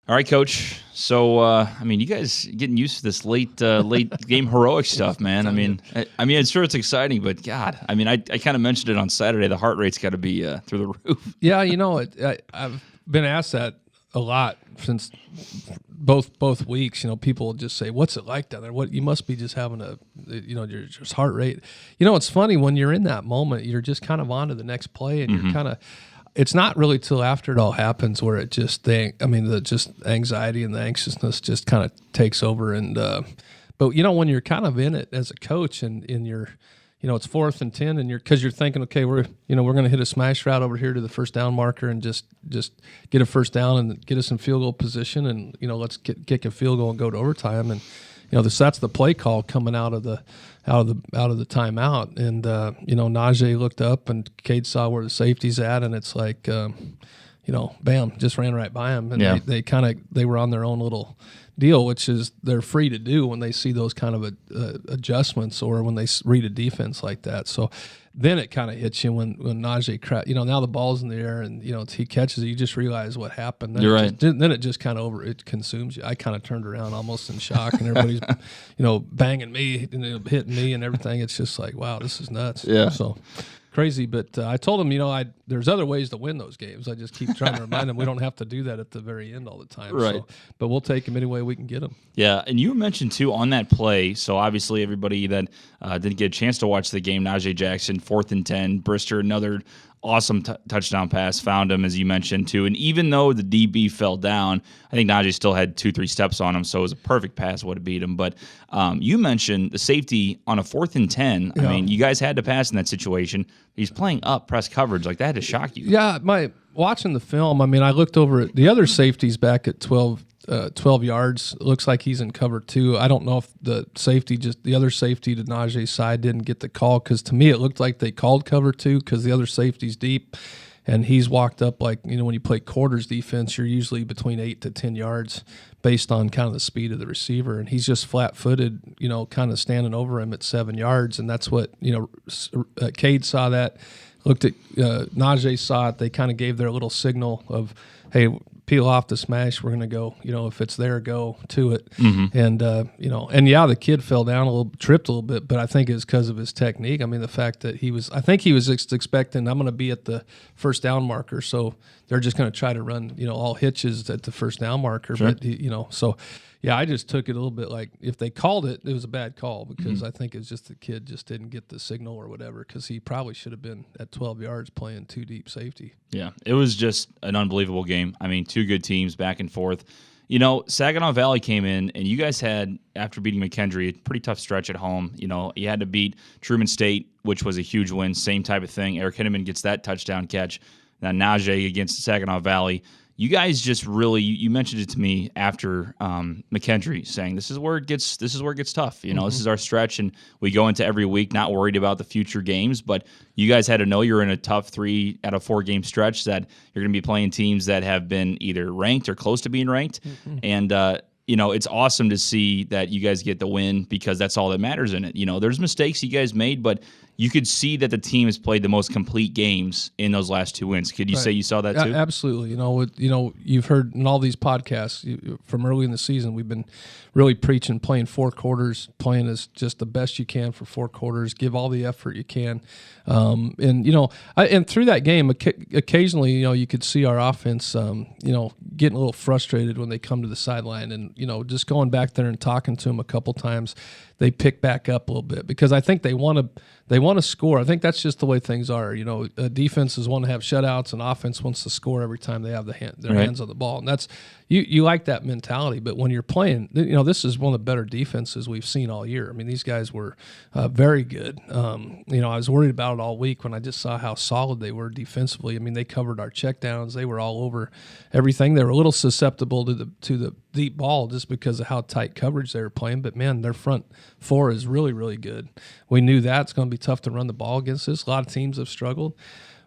All right, Coach. So, you guys getting used to this late game heroic stuff, man. I'm sure it's exciting, but God, I kind of mentioned it on Saturday. The heart rate's got to be through the roof. Yeah, I've been asked that a lot since both weeks. People just say, "What's it like down there? What you must be just having your just heart rate." It's funny when you're in that moment, you're just kind of on to the next play, and you're kind of. It's not really till after it all happens where it just the anxiety and the anxiousness just kind of takes over. And but when you're kind of in it as a coach and you're, it's 4th and 10, and because you're thinking, okay, we're going to hit a smash route over here to the first down marker and just get a first down and get us in field goal position, and let's kick a field goal and go to overtime. And that's the play call coming out of the timeout, and Najee looked up and Cade saw where the safety's at, and it's like bam, just ran right by him, and they were on their own little deal, which is they're free to do when they see those kind of adjustments or when they read a defense like that. So then it kind of hits you when Najee now the ball's in the air and he catches it, you just realize what happened. Then You're right. Then it just kind of it consumes you. I kind of turned around almost in shock, and everybody's banging me and hitting me and everything. It's just like, wow, this is nuts. Yeah. So crazy, but I told him, there's other ways to win those games. I just keep trying to remind them we don't have to do that at the very end all the time. Right. So, but we'll take them any way we can get them. Yeah, and you mentioned, too, on that play, so obviously everybody that didn't get a chance to watch the game, Najee Jackson, 4th and 10, Brister, another awesome touchdown pass, found him, as you mentioned, too. And even though the DB fell down, I think Najee still had 2-3 steps on him, so it was a perfect pass would have beat him. But you mentioned the safety on a 4th and 10. Yeah. You guys had to pass in that situation. He's playing up press coverage. Like, that had to shock you. Yeah, watching the film, I looked over at the other safeties back at 12 yards. It looks like he's in cover 2. I don't know if the other safety to Najee's side didn't get the call, because to me it looked like they called cover 2 because the other safety's deep, and he's walked up like, when you play quarters defense, you're usually between 8 to 10 yards based on kind of the speed of the receiver, and he's just flat-footed, kind of standing over him at 7 yards, and that's what, Cade saw that, looked at Najee saw it. They kind of gave their little signal of, hey, peel off the smash. We're going to go, if it's there, go to it. Mm-hmm. And, the kid fell down tripped a little bit, but I think it's because of his technique. The fact that I think he was expecting, I'm going to be at the first down marker. So they're just going to try to run, all hitches at the first down marker. Sure. But, so yeah, I just took it a little bit like if they called it, it was a bad call, because I think it's just the kid just didn't get the signal or whatever, because he probably should have been at 12 yards playing 2 deep safety. Yeah, it was just an unbelievable game. 2 good teams back and forth. Saginaw Valley came in, and you guys had, after beating McKendree, a pretty tough stretch at home. You had to beat Truman State, which was a huge win, same type of thing. Eric Hinneman gets that touchdown catch. Now Najee against Saginaw Valley. You guys just really, you mentioned it to me after McKendree, saying this is where it gets tough. This is our stretch, and we go into every week not worried about the future games. But you guys had to know you're in a tough 3 out of 4 game stretch, that you're going to be playing teams that have been either ranked or close to being ranked. Mm-hmm. And it's awesome to see that you guys get the win, because that's all that matters in it. There's mistakes you guys made, but you could see that the team has played the most complete games in those last 2 wins. Could you say you saw that too? Absolutely. You've heard in all these podcasts from early in the season, we've been really preaching playing 4 quarters, playing as just the best you can for 4 quarters, give all the effort you can. And through that game, occasionally, you could see our offense, getting a little frustrated when they come to the sideline, and, just going back there and talking to them a couple times, they pick back up a little bit, because I think they want to score. I think that's just the way things are. Defenses want to have shutouts, and offense wants to score every time they have their hands on the ball, and that's you like that mentality. But when you're playing, this is one of the better defenses we've seen all year. These guys were very good. I was worried about it all week when I just saw how solid they were defensively. They covered our checkdowns. They were all over everything. They were a little susceptible to the deep ball just because of how tight coverage they were playing. But man, their front 4 is really, really good. We knew that it's going to be tough to run the ball against us. A lot of teams have struggled.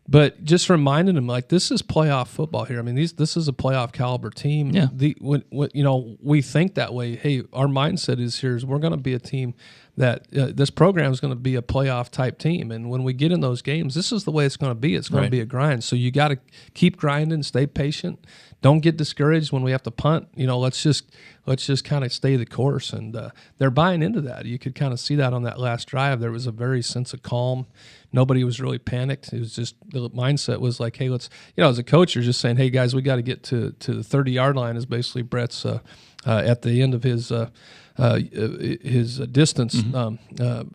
But just reminding them, this is playoff football here. This is a playoff caliber team. Yeah. We think that way. Hey, our mindset is we're going to be a team that this program is going to be a playoff type team. And when we get in those games, this is the way it's going to be. It's going to be a grind. So you got to keep grinding, stay patient. Don't get discouraged when we have to punt. Let's just kind of stay the course. And they're buying into that. You could kind of see that on that last drive. There was a very sense of calm. Nobody was really panicked. It was just the mindset was like, hey, let's, as a coach, you're just saying, hey, guys, we got to get to the 30-yard line is basically Brett's at the end of his distance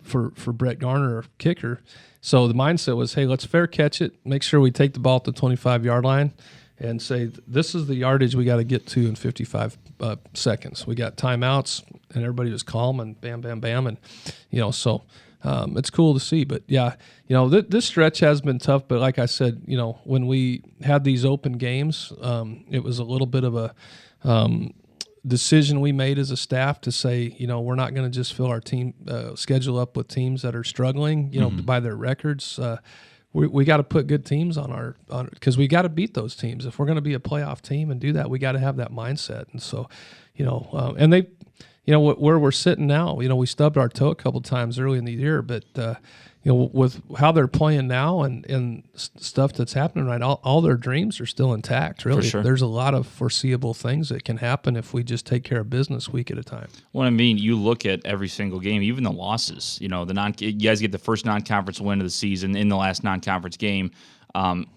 for Brett Garner, kicker. So the mindset was, hey, let's fair catch it, make sure we take the ball at the 25-yard line, and say this is the yardage we got to get to in 55 seconds. We got timeouts, and everybody was calm and bam, bam, bam, and so it's cool to see. But yeah, this stretch has been tough. But like I said, when we had these open games, it was a little bit of a decision we made as a staff to say, we're not going to just fill our team schedule up with teams that are struggling, by their records. We got to put good teams on because we got to beat those teams. If we're going to be a playoff team and do that, we got to have that mindset. And so, and they, where we're sitting now, we stubbed our toe a couple times early in the year, but with how they're playing now and stuff that's happening right, all their dreams are still intact, really. For sure. There's a lot of foreseeable things that can happen if we just take care of business week at a time. Well, you look at every single game, even the losses. You guys get the first non-conference win of the season in the last non-conference game,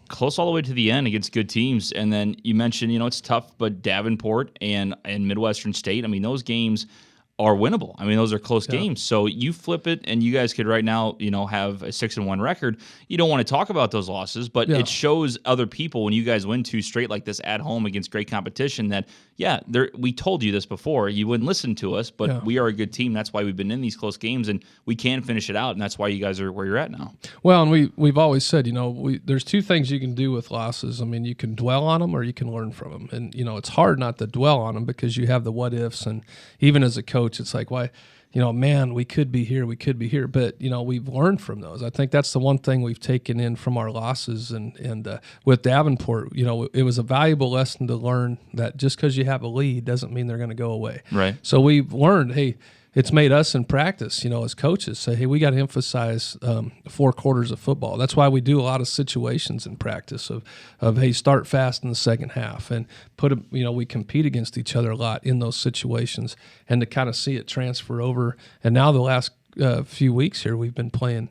close all the way to the end against good teams. And then you mentioned, it's tough, but Davenport and Midwestern State, those games are winnable. Those are close games. So you flip it, and you guys could right now, have a 6-1 record. You don't want to talk about those losses, but it shows other people when you guys win 2 straight like this at home against great competition that, we told you this before. You wouldn't listen to us, but we are a good team. That's why we've been in these close games, and we can finish it out, and that's why you guys are where you're at now. Well, and we've always said, there's 2 things you can do with losses. You can dwell on them or you can learn from them. And, it's hard not to dwell on them because you have the what ifs, and even as a coach, it's like, why, man, we could be here. But, we've learned from those. I think that's the one thing we've taken in from our losses. And with Davenport, it was a valuable lesson to learn that just because you have a lead doesn't mean they're going to go away. Right. So we've learned, hey, it's made us in practice, as coaches, say, hey, we got to emphasize 4 quarters of football. That's why we do a lot of situations in practice of hey, start fast in the second half and we compete against each other a lot in those situations, and to kind of see it transfer over. And now the last few weeks here, we've been playing.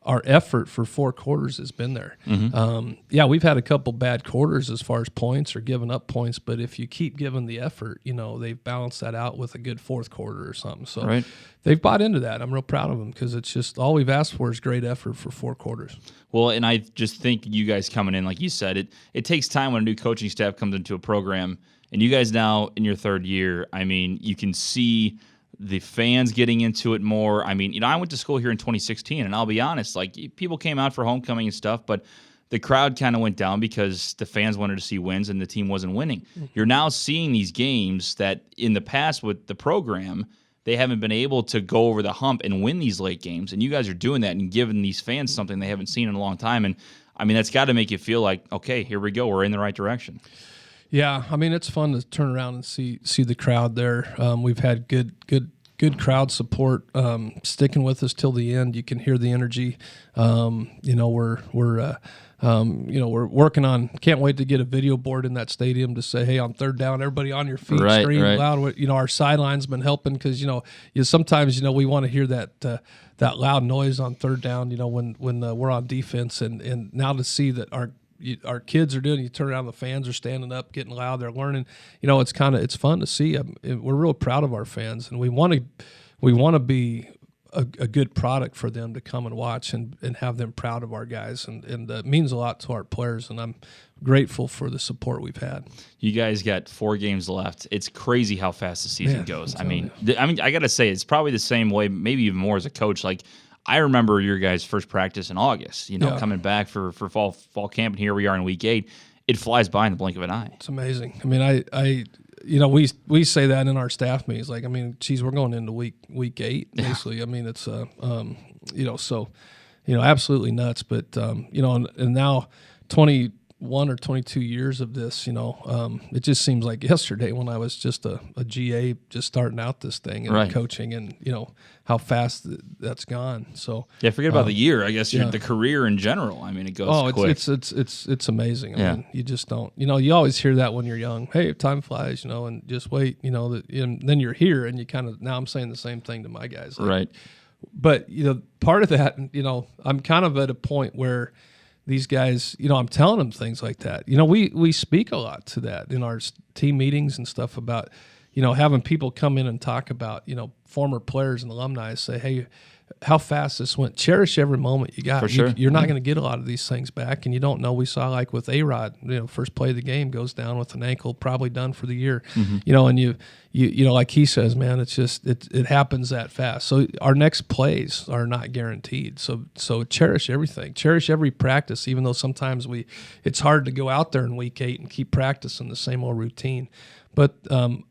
Our effort for 4 quarters has been there. Mm-hmm. We've had a couple bad quarters as far as points or giving up points, but if you keep giving the effort, they've balanced that out with a good 4th quarter or something. So they've bought into that. I'm real proud of them because it's just all we've asked for is great effort for 4 quarters. Well, and I just think you guys coming in, like you said, it takes time when a new coaching staff comes into a program, and you guys now in your 3rd year, you can see the fans getting into it more. I went to school here in 2016, and I'll be honest, people came out for homecoming and stuff, but the crowd kind of went down because the fans wanted to see wins and the team wasn't winning. Mm-hmm. You're now seeing these games that in the past with the program, they haven't been able to go over the hump and win these late games, and you guys are doing that and giving these fans something they haven't seen in a long time. And that's got to make you feel like, okay, here we go, we're in the right direction. Yeah, it's fun to turn around and see the crowd there. We've had good crowd support, sticking with us till the end. You can hear the energy. We're working on. Can't wait to get a video board in that stadium to say, hey, on 3rd down, everybody on your feet, scream loud. Our sideline's been helping because sometimes we want to hear that loud noise on 3rd down. When we're on defense, and now to see that our kids are doing. You turn around, the fans are standing up, getting loud. They're learning. It's fun to see. We're real proud of our fans, and we want to be a good product for them to come and watch and have them proud of our guys, and it means a lot to our players. And I'm grateful for the support we've had. You guys got 4 games left. It's crazy how fast the season goes. I gotta say, it's probably the same way, maybe even more as a coach. I remember your guys' first practice in August, coming back for fall camp, and here we are in week 8. It flies by in the blink of an eye. It's amazing. We say that in our staff meetings. We're going into week 8, basically. It's absolutely nuts. But and now 21 or 22 years of this, it just seems like yesterday when I was just a GA just starting out this thing and coaching, and how fast that's gone. So yeah, forget about the year. I guess the career in general. I mean, it goes quick. It's amazing. I mean, you just don't. You always hear that when you're young. Hey, time flies. And just wait. And then you're here, and you kind of now I'm saying the same thing to my guys. Right. But part of that, I'm kind of at a point where these guys, I'm telling them things like that. We speak a lot to that in our team meetings and stuff about, having people come in and talk about, former players and alumni, say, hey, how fast this went. Cherish every moment you got. For sure. You're not going to get a lot of these things back, and you don't know. We saw like with A-Rod, first play of the game goes down with an ankle, probably done for the year. And you like he says, man, it's just it happens that fast. So our next plays are not guaranteed. So cherish everything. Cherish every practice, even though sometimes it's hard to go out there in week 8 and keep practicing the same old routine. But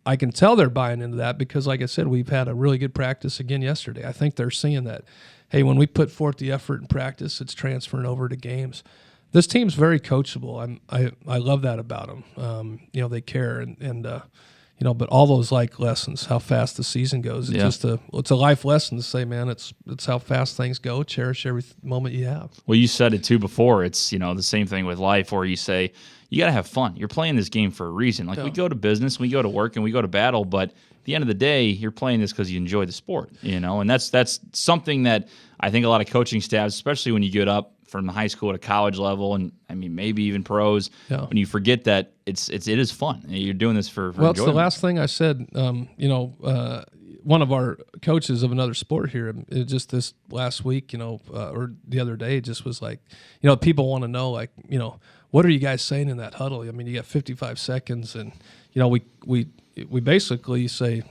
I can tell they're buying into that because, like I said, we've had a really good practice again yesterday. I think they're seeing that, hey, when we put forth the effort in practice, it's transferring over to games. This team's very coachable. I love that about them. They care and but all those like lessons, how fast the season goes. It's it's a life lesson to say, man, it's how fast things go. Cherish every moment you have. Well, you said it too before. It's the same thing with life, where you say you got to have fun. You're playing this game for a reason. Like we go to business, we go to work, and we go to battle, but at the end of the day, you're playing this because you enjoy the sport. And that's something that I think a lot of coaching staffs, especially when you get up from the high school to college level, and I mean maybe even pros, when you forget that it is fun. You're doing this for well, enjoyment. It's the last thing I said. One of our coaches of another sport here, just this last week, or the other day, just was like, people want to know, like, what are you guys saying in that huddle? I mean, you got 55 seconds, and we basically say,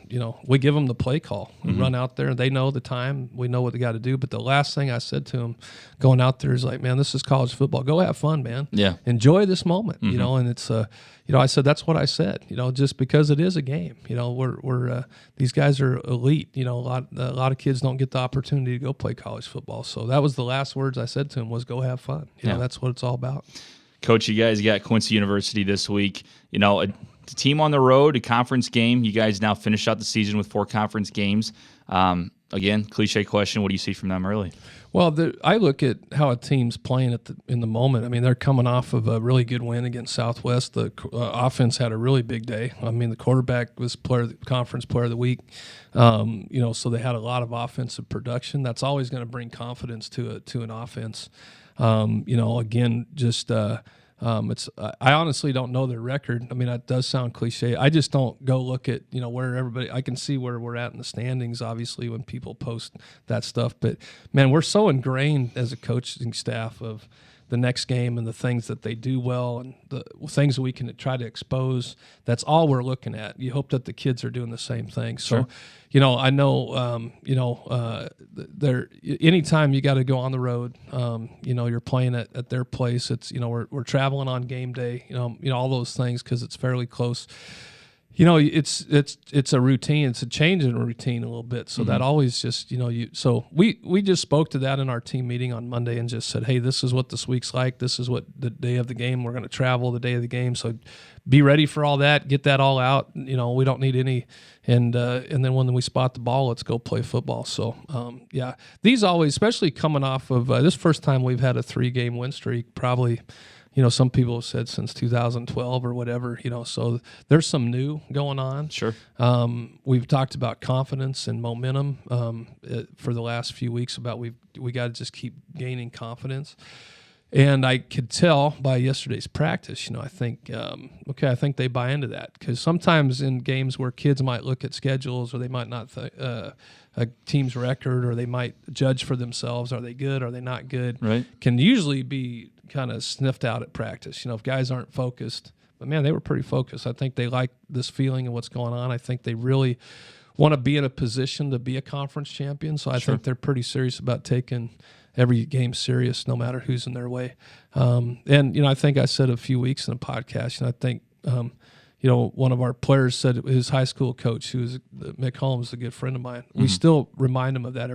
we give them the play call. We run out there, and they know the time. We know what they got to do. But the last thing I said to them going out there is like, man, this is college football. Go have fun, man. Yeah. Enjoy this moment, and it's, I said, that's what I said, just because it is a game. We're these guys are elite. A lot of kids don't get the opportunity to go play college football. So that was the last words I said to him was go have fun. That's what it's all about. Coach, you guys got Quincy University this week. A team on the road, a conference game. You guys now finish out the season with 4 conference games. Again, cliche question, what do you see from them early? Well, I look at how a team's playing in the moment. I mean, they're coming off of a really good win against Southwest. The offense had a really big day. I mean, the quarterback was conference player of the week. So they had a lot of offensive production. That's always going to bring confidence to an offense. Again, just I honestly don't know their record. I mean, that does sound cliche. I just don't go look at, where everybody – I can see where we're at in the standings, obviously, when people post that stuff. But, man, we're so ingrained as a coaching staff of the next game and the things that they do well and the things that we can try to expose. That's all we're looking at. You hope that the kids are doing the same thing. So, sure. I know, anytime you got to go on the road, you're playing at their place. It's, we're traveling on game day, all those things because it's fairly close. It's a routine. It's a change in a routine a little bit. So that always just, so we just spoke to that in our team meeting on Monday and just said, hey, this is what this week's like. This is what the day of the game. We're going to travel the day of the game. So be ready for all that. Get that all out. We don't need any. And then when we spot the ball, let's go play football. So, these always, especially coming off of this first time we've had a 3-game win streak, probably – some people have said since 2012 or whatever, so there's some new going on. Sure. We've talked about confidence and momentum for the last few weeks about we got to just keep gaining confidence. And I could tell by yesterday's practice, I think, I think they buy into that because sometimes in games where kids might look at schedules or they might not a team's record or they might judge for themselves, are they good, are they not good, right, can usually be kind of sniffed out at practice. If guys aren't focused, but man, they were pretty focused. I think they like this feeling and what's going on. I think they really want to be in a position to be a conference champion. So I think they're pretty serious about taking every game serious, no matter who's in their way. And I think I said a few weeks in the podcast, I think, one of our players said his high school coach, who is Mick Holmes, a good friend of mine, we still remind him of that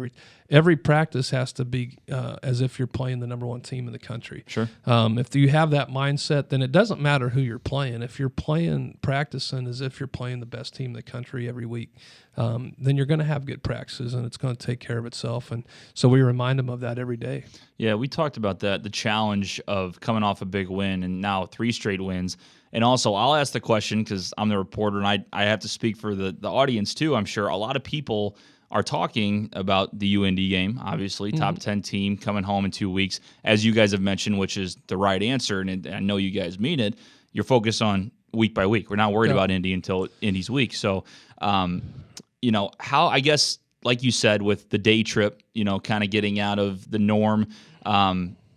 every practice has to be as if you're playing the number one team in the country. Sure. If you have that mindset, then it doesn't matter who you're playing. If you're practicing as if you're playing the best team in the country every week, then you're going to have good practices, and it's going to take care of itself. And so we remind them of that every day. Yeah, we talked about that, the challenge of coming off a big win and now 3 straight wins. And also, I'll ask the question because I'm the reporter, and I have to speak for the audience too. I'm sure a lot of people are talking about the UND game, obviously, top 10 team coming home in 2 weeks, as you guys have mentioned, which is the right answer, and I know you guys mean it. You're focused on week by week. We're not worried about Indy until Indy's week. So, how, I guess, like you said, with the day trip, kind of getting out of the norm,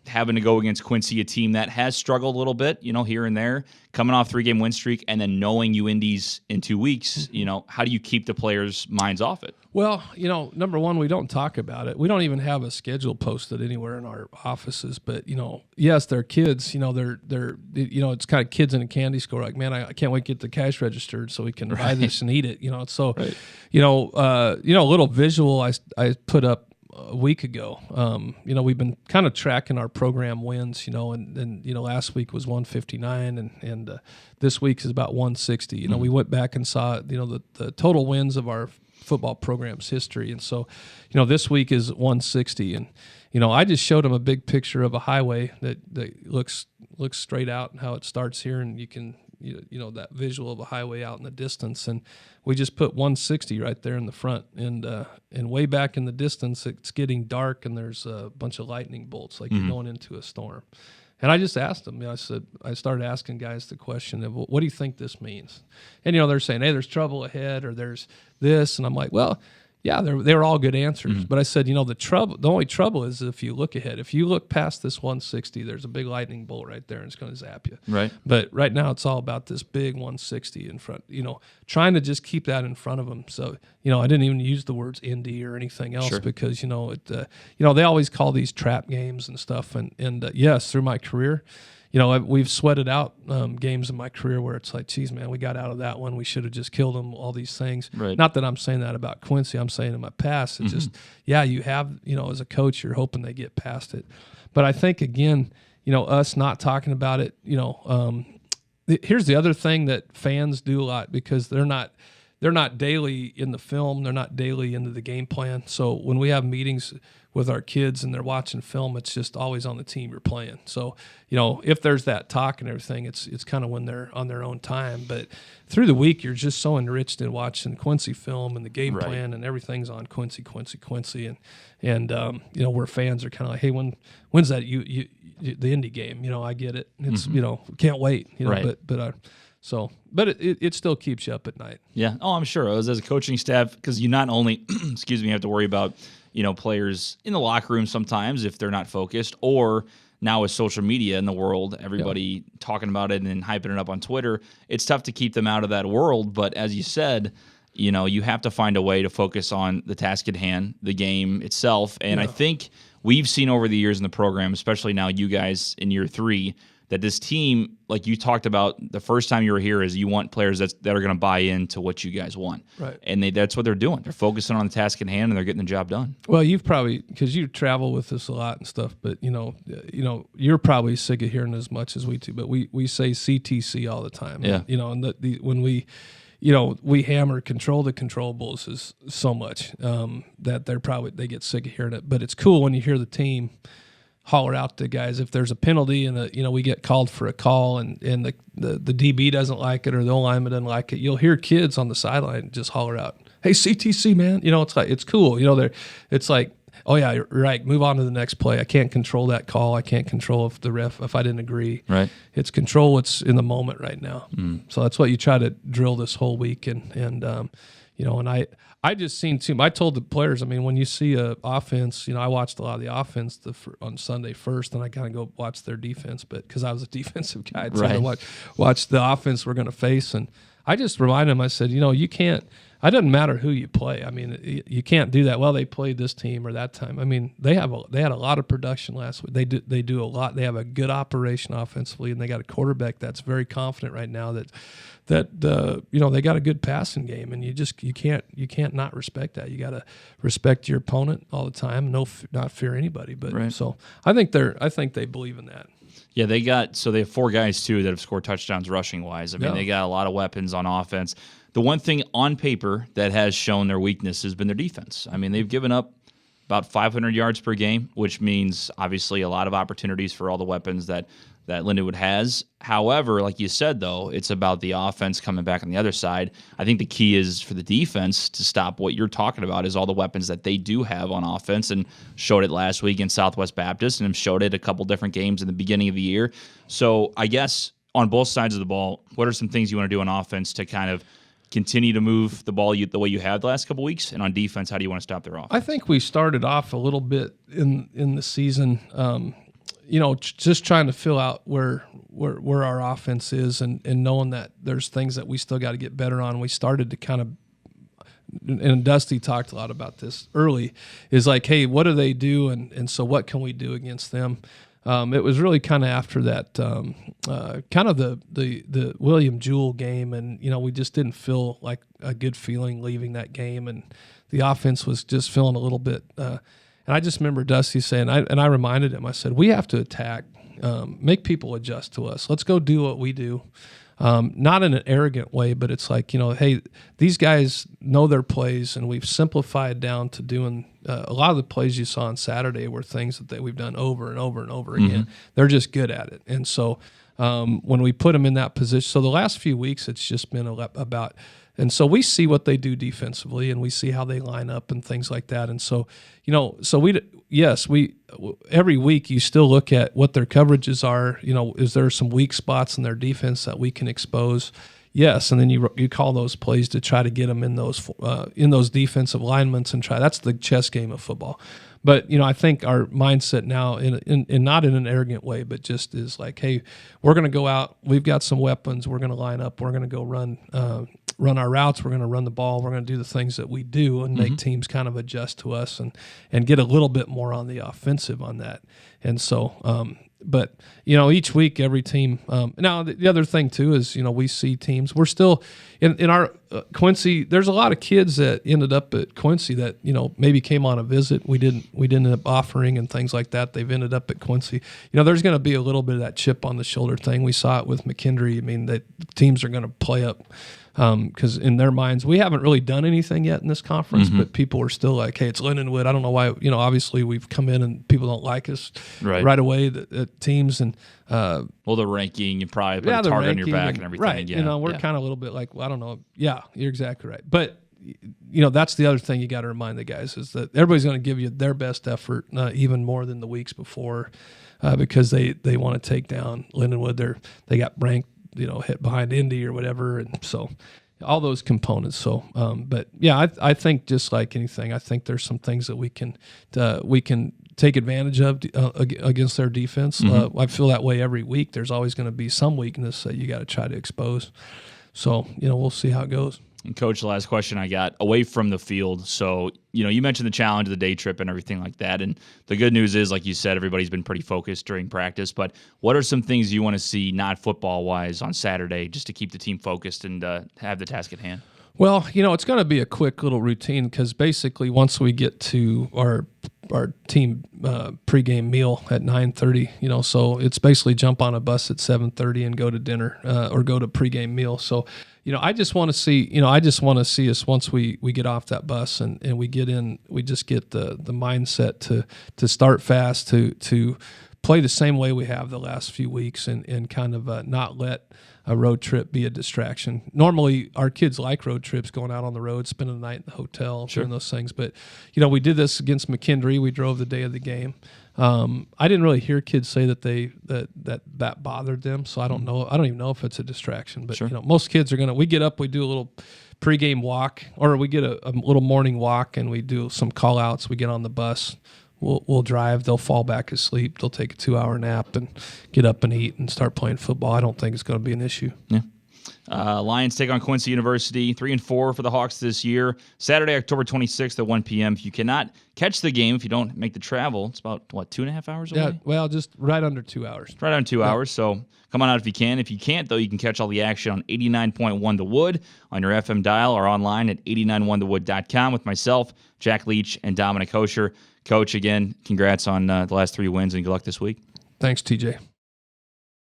having to go against Quincy, a team that has struggled a little bit, here and there, coming off 3-game win streak, and then knowing UND's in 2 weeks, how do you keep the players' minds off it? Well, number one, we don't talk about it. We don't even have a schedule posted anywhere in our offices. But yes, they're kids. They're it's kind of kids in a candy store. Like, man, I can't wait to get the cash registered so we can buy this and eat it. So, right. A little visual I put up a week ago. We've been kind of tracking our program wins, and last week was 159 and this week is about 160. We went back and saw, the total wins of our football program's history. And so, this week is 160. And, I just showed them a big picture of a highway that looks straight out and how it starts here. And you can, that visual of a highway out in the distance. And we just put 160 right there in the front. And way back in the distance, it's getting dark and there's a bunch of lightning bolts like you're going into a storm. And I just asked them, I started asking guys the question of, what do you think this means? And, they're saying, hey, there's trouble ahead or there's this. And I'm like, well, yeah, they were all good answers. But I said, the only trouble is if you look ahead. If you look past this 160, there's a big lightning bolt right there and it's going to zap you. Right. But right now it's all about this big 160 in front, trying to just keep that in front of them. So, I didn't even use the words Indy or anything else because, they always call these trap games and stuff. And yes, through my career, we've sweated out games in my career where it's like, geez, man, we got out of that one. We should have just killed them, all these things. Right. Not that I'm saying that about Quincy. I'm saying in my past. It's just, you have, as a coach, you're hoping they get past it. But I think, again, us not talking about it, here's the other thing that fans do a lot because they're not daily in the film. They're not daily into the game plan. So when we have meetings with our kids and they're watching film, it's just always on the team you're playing. So, if there's that talk and everything, it's kind of when they're on their own time. But through the week, you're just so enriched in watching Quincy film and the game plan, and everything's on Quincy. And where fans are kind of like, hey, when's that the Indy game? I get it. It's, can't wait. But it still keeps you up at night. Yeah. Oh, I'm sure. As a coaching staff, because you not only, have to worry about, players in the locker room sometimes if they're not focused, or now with social media in the world, everybody talking about it and hyping it up on Twitter, it's tough to keep them out of that world. But as you said, you have to find a way to focus on the task at hand, the game itself. And I think we've seen over the years in the program, especially now you guys in year 3, that this team, like you talked about the first time you were here, is you want players that are going to buy into what you guys want. Right. And that's what they're doing. They're focusing on the task at hand, and they're getting the job done. Well, you've probably, because you travel with us a lot and stuff, but, you're probably sick of hearing as much as we do, but we say CTC all the time. Yeah. And, when we hammer control the controllables is so much that they get sick of hearing it. But it's cool when you hear the team holler out to guys if there's a penalty and we get called for a call and the DB doesn't like it or the O-lineman doesn't like it. You'll hear kids on the sideline just holler out, "Hey, CTC, man!" It's like, it's cool. It's like, oh yeah, you're right. Move on to the next play. I can't control that call. I can't control if I didn't agree. Right. It's control what's in the moment right now. So that's what you try to drill this whole week and I just seen too. I told the players, when you see a offense, I watched a lot of the offense on Sunday first, and I kind of go watch their defense, but because I was a defensive guy, so I watch the offense we're going to face, and I just reminded them. I said, you can't. it doesn't matter who you play. I mean, you can't do that. Well, they played this team or that time. I mean, they had a lot of production last week. They do a lot. They have a good operation offensively, and they got a quarterback that's very confident right now that they got a good passing game, and you can't not respect that. You got to respect your opponent all the time. Not fear anybody. But right. So I think they believe in that. Yeah, they have 4 guys too that have scored touchdowns rushing wise. I mean, They got a lot of weapons on offense. The one thing on paper that has shown their weakness has been their defense. I mean, they've given up about 500 yards per game, which means obviously a lot of opportunities for all the weapons that Lindenwood has. However, like you said, though, it's about the offense coming back on the other side. I think the key is for the defense to stop what you're talking about is all the weapons that they do have on offense, and showed it last week in Southwest Baptist and have showed it a couple different games in the beginning of the year. So I guess on both sides of the ball, what are some things you want to do on offense to kind of continue to move the ball the way you have the last couple of weeks? And on defense, how do you want to stop their offense? I think we started off a little bit in the season, just trying to fill out where our offense is and knowing that there's things that we still got to get better on. We started to kind of, and Dusty talked a lot about this early, is like, hey, what do they do? And so what can we do against them? It was really kind of after that, kind of the William Jewell game, and we just didn't feel like a good feeling leaving that game, and the offense was just feeling a little bit. And I just remember Dusty saying, I reminded him, I said, we have to attack, make people adjust to us. Let's go do what we do. Not in an arrogant way, but it's like, hey, these guys know their plays, and we've simplified down to doing a lot of the plays you saw on Saturday were things that we've done over and over and over again. They're just good at it. And so when we put them in that position, so the last few weeks it's just been about, and so we see what they do defensively, and we see how they line up and things like that. And so, we every week you still look at what their coverages are. Is there some weak spots in their defense that we can expose? Yes, and then you call those plays to try to get them in those defensive alignments and try. That's the chess game of football. But I think our mindset now, in not in an arrogant way, but just is like, hey, we're going to go out. We've got some weapons. We're going to line up. We're going to go run our routes. We're going to run the ball. We're going to do the things that we do and make teams kind of adjust to us and get a little bit more on the offensive on that. And so, but each week, every team. Now the other thing too is we see teams. We're still in our Quincy. There's a lot of kids that ended up at Quincy that maybe came on a visit. We didn't end up offering and things like that. They've ended up at Quincy. There's going to be a little bit of that chip on the shoulder thing. We saw it with McKendree. I mean, that teams are going to play up. Because in their minds, we haven't really done anything yet in this conference, but people are still like, hey, it's Lindenwood. I don't know why, obviously we've come in and people don't like us right away, the teams. And the ranking, you probably put a target on your back and everything. Right. Yeah. We're kind of a little bit like, well, I don't know. Yeah, you're exactly right. But, that's the other thing you got to remind the guys is that everybody's going to give you their best effort, even more than the weeks before, because they want to take down Lindenwood. They got ranked, hit behind Indy or whatever. And so all those components. So, but yeah, I think just like anything, I think there's some things that we can take advantage of against their defense. I feel that way every week. There's always going to be some weakness that you got to try to expose. So, we'll see how it goes. And Coach, the last question I got, away from the field. So, you mentioned the challenge of the day trip and everything like that. And the good news is, like you said, everybody's been pretty focused during practice. But what are some things you want to see, not football-wise, on Saturday just to keep the team focused and have the task at hand? Well, it's going to be a quick little routine because basically once we get to our team pregame meal at 9:30, so it's basically jump on a bus at 7:30 and go to dinner or go to pregame meal. So, I just want to see, us once we get off that bus and we get in, we just get the mindset to start fast, to play the same way we have the last few weeks and kind of not let a road trip be a distraction. Normally, our kids like road trips, going out on the road, spending the night in the hotel, doing those things. But, we did this against McKendree. We drove the day of the game. I didn't really hear kids say that that bothered them, so I don't know. I don't even know if it's a distraction. But, most kids are we get up, we do a little pregame walk, or we get a little morning walk, and we do some call-outs. We get on the bus. We'll drive. They'll fall back asleep. They'll take a 2-hour nap and get up and eat and start playing football. I don't think it's going to be an issue. Yeah. Lions take on Quincy University, 3-4 for the Hawks this year. Saturday, October 26th at 1 p.m. If you cannot catch the game, if you don't make the travel, it's about, 2.5 hours away? Yeah, well, just right under 2 hours. Right on 2 hours, so come on out if you can. If you can't, though, you can catch all the action on 89.1 The Wood on your FM dial or online at 891thewood.com with myself, Jack Leach, and Dominic Hosher. Coach, again, congrats on the last 3 wins and good luck this week. Thanks, TJ.